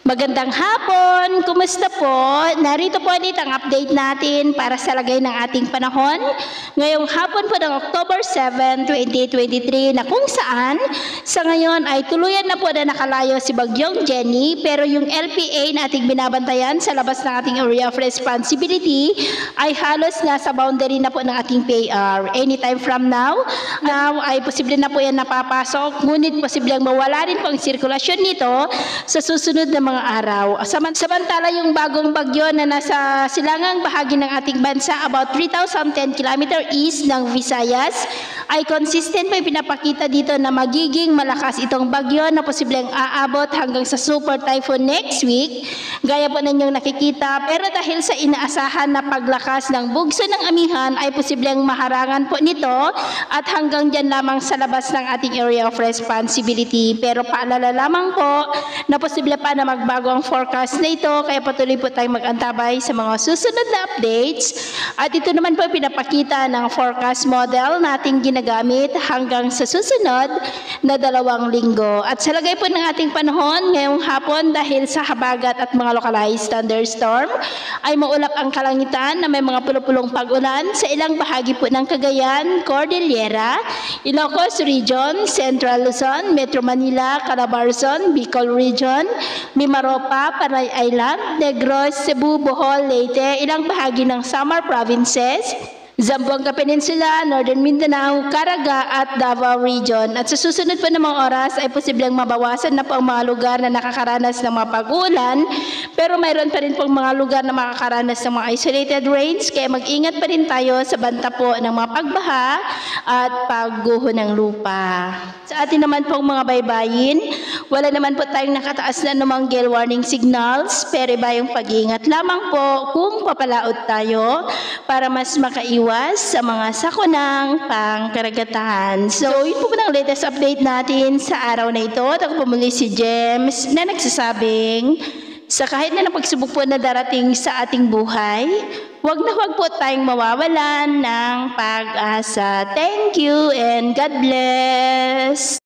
Magandang hapon! Kumusta po? Narito po ulit ang update natin para sa lagay ng ating panahon. Ngayong hapon po ng October 7, 2023 na kung saan sa ngayon ay tuluyan na po na nakalayo si Bagyong Jenny, pero yung LPA na ating binabantayan sa labas ng ating area of responsibility ay halos nasa boundary na po ng ating PAR. Anytime from now ay posible na po yan napapasok, ngunit posibleng mawala rin po ang sirkulasyon nito sa susunod na mga araw. Samantala yung bagong bagyo na nasa silangang bahagi ng ating bansa about 3,010 km east ng Visayas ay consistent pa pinapakita dito na magiging malakas itong bagyo na posibleng aabot hanggang sa super typhoon next week. Gaya po ninyong nakikita, pero dahil sa inaasahan na paglakas ng bugso ng amihan ay posibleng maharangan po nito at hanggang dyan lamang sa labas ng ating area of responsibility. Pero paalala lamang po na posible pa na magbago ang forecast na ito, kaya patuloy po tayong mag-antabay sa mga susunod na updates. At ito naman po pinapakita ng forecast model nating ginagamit hanggang sa susunod na 2 linggo. At sa lagay po ng ating panahon ngayong hapon, dahil sa habagat at mga localized thunderstorm ay maulap ang kalangitan na may mga pulupulong pag-ulan sa ilang bahagi po ng Cagayan, Cordillera, Ilocos Region, Central Luzon, Metro Manila, Calabarzon, Bicol Region, Mimaropa, Panay Island, Negros, Cebu, Bohol, Leyte, ilang bahagi ng Samar Provinces, Zamboanga Peninsula, Northern Mindanao, Caraga at Davao Region. At sa susunod po ng mga oras ay posibleng mabawasan na po ang mga lugar na nakakaranas ng mga pag-ulan, pero mayroon pa rin pong mga lugar na makakaranas ng mga isolated rains, kaya mag-ingat pa rin tayo sa banta po ng mga pagbaha at pagguho ng lupa. Sa atin naman pong mga baybayin, wala naman po tayong nakataas na anumang gale warning signals, pero iba yung pag-iingat lamang po kung papalaot tayo para mas makaiwas sa mga sakunang pangkaragatan. So, yun po ang latest update natin sa araw na ito. At ako po muli si James na nagsasabing, sa kahit na pagsubok po na darating sa ating buhay, huwag na huwag po tayong mawawalan ng pag-asa. Thank you and God bless!